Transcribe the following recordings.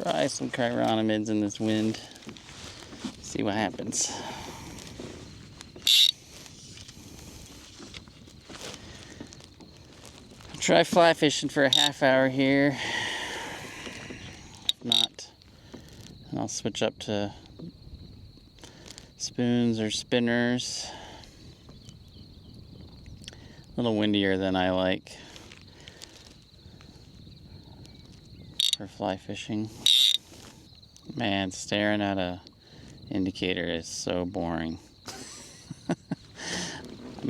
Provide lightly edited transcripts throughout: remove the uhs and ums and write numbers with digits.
Try some chironomids in this wind. See what happens. Try fly fishing for a half hour here. If not, I'll switch up to spoons or spinners. A little windier than I like for fly fishing. Man, staring at a indicator is so boring.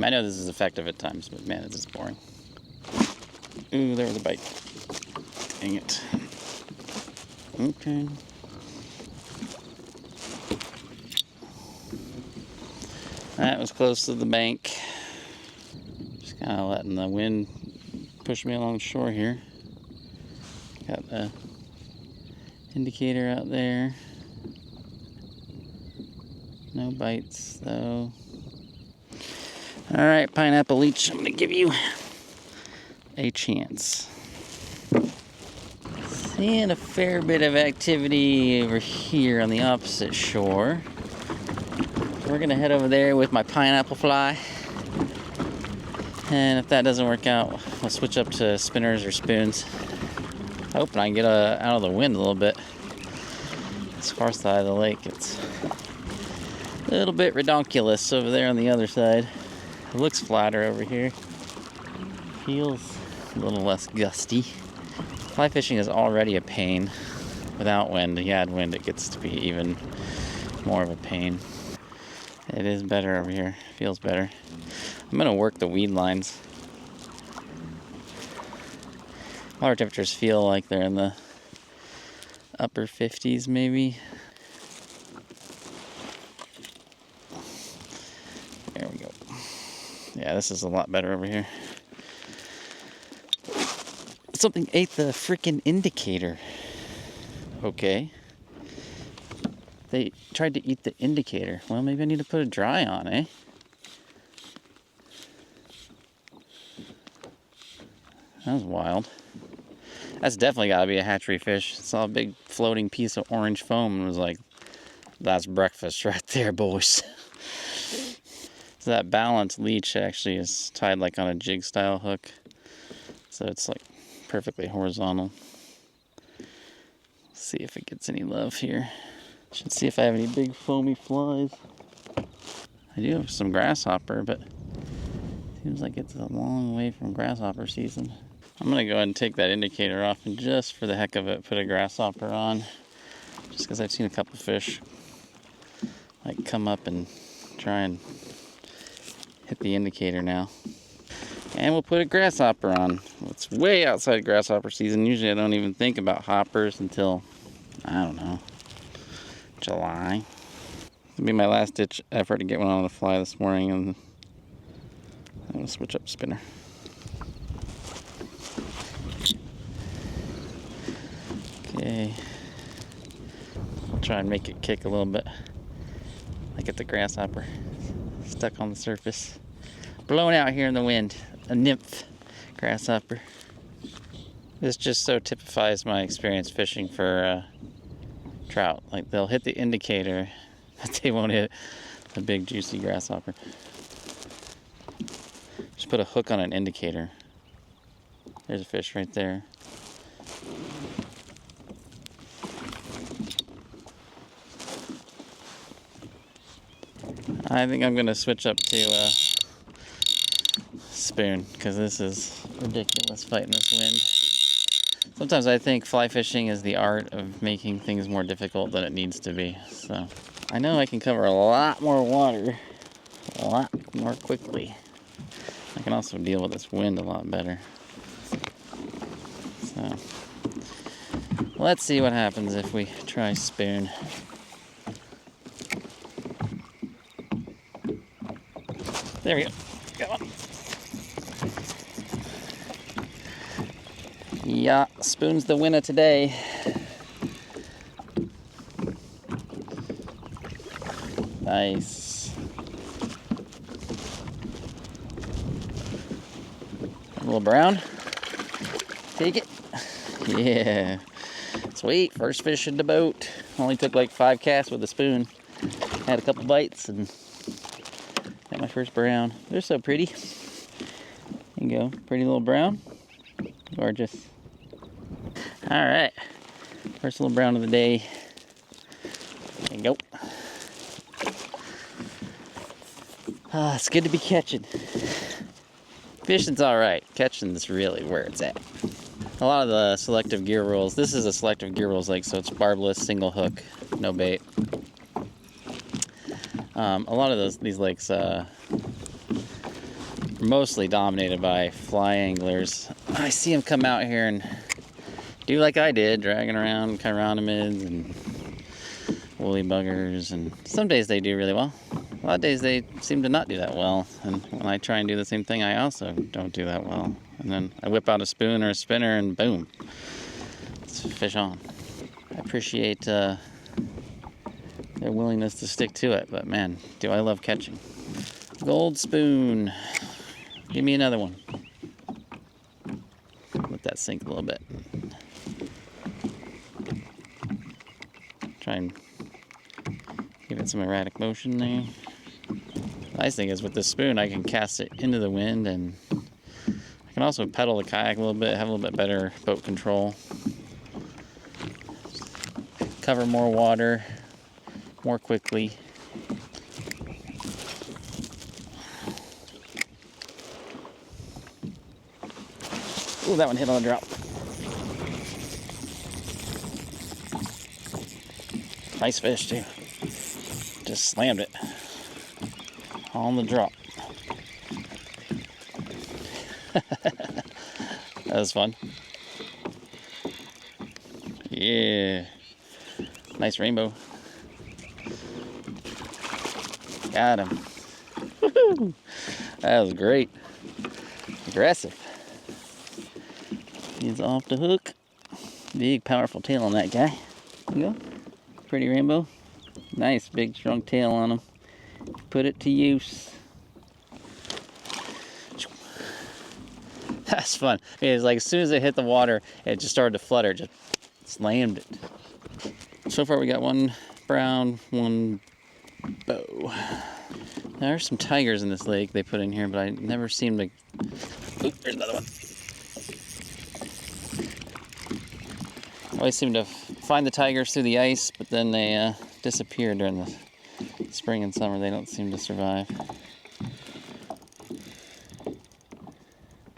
I know this is effective at times, but man, it's just boring. Ooh, there was a bite. Dang it. Okay. That was close to the bank. Just kind of letting the wind push me along the shore here. Got the indicator out there. No bites though. Alright, pineapple leech, I'm gonna give you a chance. Seeing a fair bit of activity over here on the opposite shore. We're gonna head over there with my pineapple fly. And if that doesn't work out, I'll switch up to spinners or spoons. Hoping I can get out of the wind a little bit. This far side of the lake, it's a little bit redonkulous over there on the other side. It looks flatter over here. Feels a little less gusty. Fly fishing is already a pain without wind. You add wind, it gets to be even more of a pain. It is better over here. Feels better. I'm gonna work the weed lines. Water temperatures feel like they're in the upper 50s maybe. There we go. Yeah, this is a lot better over here. Something ate the freaking indicator. Okay. They tried to eat the indicator. Well, maybe I need to put a dry on, eh? That was wild. That's definitely got to be a hatchery fish. I saw a big floating piece of orange foam and was like, that's breakfast right there, boys. So that balanced leech actually is tied like on a jig style hook. So it's like perfectly horizontal. See if it gets any love here. Should see if I have any big foamy flies. I do have some grasshopper, but seems like it's a long way from grasshopper season. I'm gonna go ahead and take that indicator off and just for the heck of it, put a grasshopper on. Just because I've seen a couple fish like come up and try and hit the indicator now. And we'll put a grasshopper on. It's way outside grasshopper season. Usually I don't even think about hoppers until, I don't know, July. It'll be my last ditch effort to get one on the fly this morning, and I'm gonna switch up spinner. Okay. I'll try and make it kick a little bit. I get the grasshopper stuck on the surface. Blowing out here in the wind. A nymph grasshopper. This just so typifies my experience fishing for trout. Like they'll hit the indicator, but they won't hit a big juicy grasshopper. Just put a hook on an indicator. There's a fish right there. I think I'm gonna switch up to spoon because this is ridiculous fighting this wind. Sometimes I think fly fishing is the art of making things more difficult than it needs to be. So I know I can cover a lot more water a lot more quickly. I can also deal with this wind a lot better. So let's see what happens if we try spoon. There we go. Come on. Yeah, spoon's the winner today. Nice. A little brown. Take it. Yeah. Sweet, first fish in the boat. Only took like 5 casts with a spoon. Had a couple bites and got my first brown. They're so pretty. There you go, pretty little brown. Gorgeous. All right, first little brown of the day. There you go. It's good to be catching. Fishing's all right. Catching's really where it's at. A lot of the selective gear rules. This is a selective gear rules lake, so it's barbless, single hook, no bait. A lot of these lakes are mostly dominated by fly anglers. I see them come out here and do like I did, dragging around chironomids and woolly buggers, and some days they do really well. A lot of days they seem to not do that well, and when I try and do the same thing, I also don't do that well. And then I whip out a spoon or a spinner and boom, it's fish on. I appreciate their willingness to stick to it, but man, do I love catching. Gold spoon. Give me another one. Let that sink a little bit. Try and give it some erratic motion there. The nice thing is with this spoon, I can cast it into the wind, and I can also pedal the kayak a little bit, have a little bit better boat control. Cover more water more quickly. Ooh, that one hit on a drop. Nice fish too. Just slammed it on the drop. That was fun. Yeah. Nice rainbow. Got him. Woo-hoo. That was great. Aggressive. He's off the hook. Big, powerful tail on that guy. There you go. Pretty rainbow. Nice, big, strong tail on him. Put it to use. That's fun. It's like as soon as it hit the water, it just started to flutter. Just slammed it. So far we got one brown, one bow. There are some tigers in this lake they put in here, but I never seem to... Oop, there's another one. I always seem to find the tigers through the ice, but then they disappear during the spring and summer. They don't seem to survive.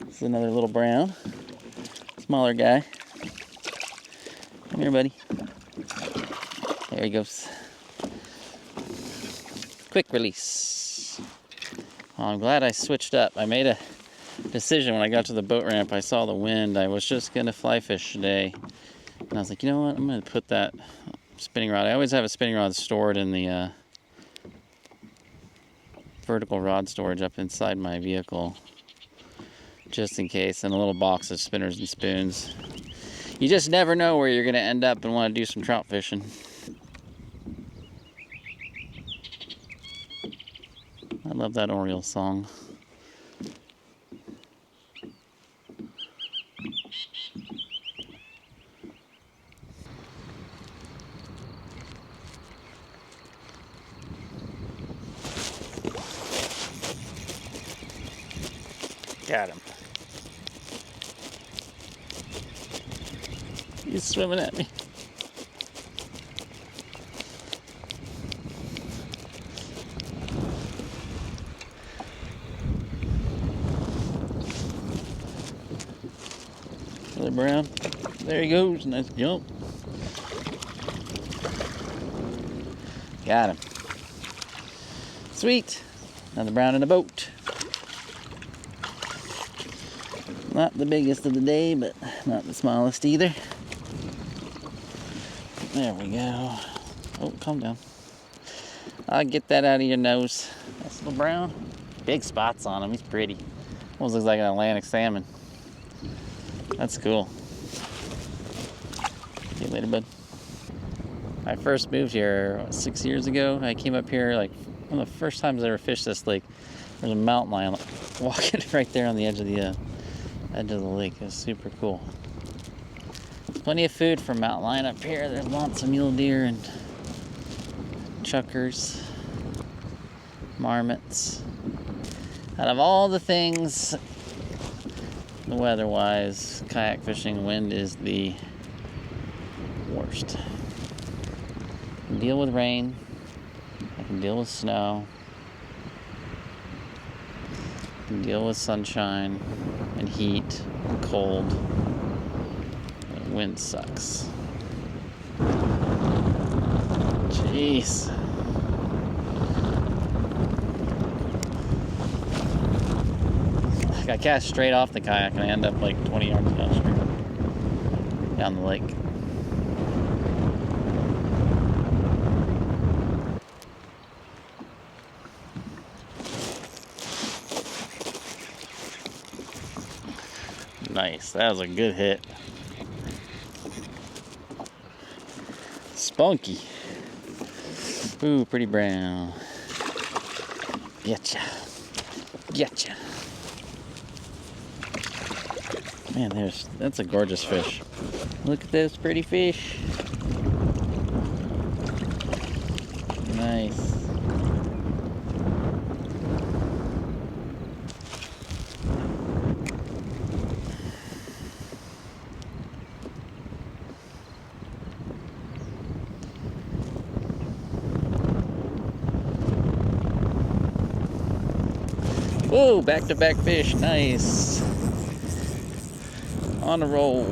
This is another little brown. Smaller guy. Come here, buddy. There he goes. Quick release. Oh, I'm glad I switched up. I made a decision when I got to the boat ramp. I saw the wind. I was just going to fly fish today. And I was like, you know what? I'm going to put that spinning rod. I always have a spinning rod stored in the vertical rod storage up inside my vehicle, just in case, and a little box of spinners and spoons. You just never know where you're going to end up and want to do some trout fishing. I love that Oriole song. Got him. He's swimming at me. Another brown. There he goes. Nice jump. Got him. Sweet. Another brown in the boat. Not the biggest of the day, but not the smallest either. There we go. Oh, calm down. I'll get that out of your nose. Nice little brown. Big spots on him. He's pretty. Almost looks like an Atlantic salmon. That's cool. See you later, bud. I first moved here 6 years ago. I came up here like one of the first times I ever fished this lake. There's a mountain lion walking right there on the edge of the lake. It was super cool. Plenty of food for mountain lion up here. There's lots of mule deer and chuckers, marmots. Out of all the things, the weather-wise, kayak fishing, wind is the worst. I can deal with rain. I can deal with snow. I can deal with sunshine and heat and cold. But wind sucks. Jeez. I cast straight off the kayak and I end up like 20 yards down the lake. Nice, that was a good hit. Spunky. Ooh, pretty brown. Getcha. Getcha. Man, that's a gorgeous fish. Look at those pretty fish. Nice. Whoa, back-to-back fish, nice. On a roll.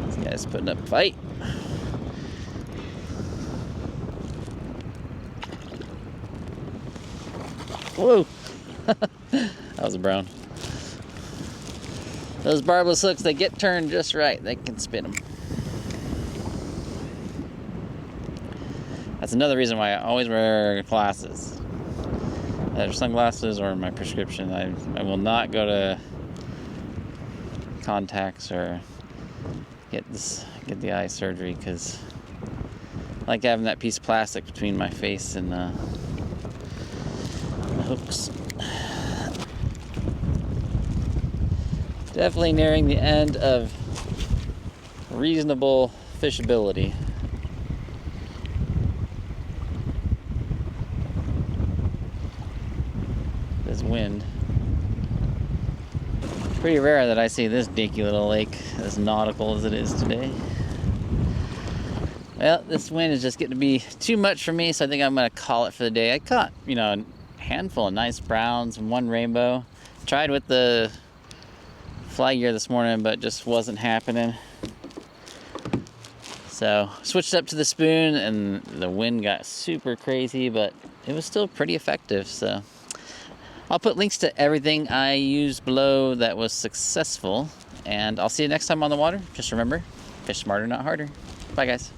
This guy's putting up a fight. Whoa. That was a brown. Those barbless hooks, they get turned just right. They can spin them. That's another reason why I always wear glasses. Either sunglasses or my prescription. I will not go to contacts or get the eye surgery because I like having that piece of plastic between my face and the hooks. Definitely nearing the end of reasonable fishability. This wind. Pretty rare that I see this dinky little lake as nautical as it is today. Well, this wind is just getting to be too much for me, so I think I'm gonna call it for the day. I caught, a handful of nice browns and one rainbow. Tried with the fly gear this morning, but just wasn't happening. So switched up to the spoon and the wind got super crazy, but it was still pretty effective. So I'll put links to everything I used below that was successful, and I'll see you next time on the water. Just remember, fish smarter, not harder. Bye guys.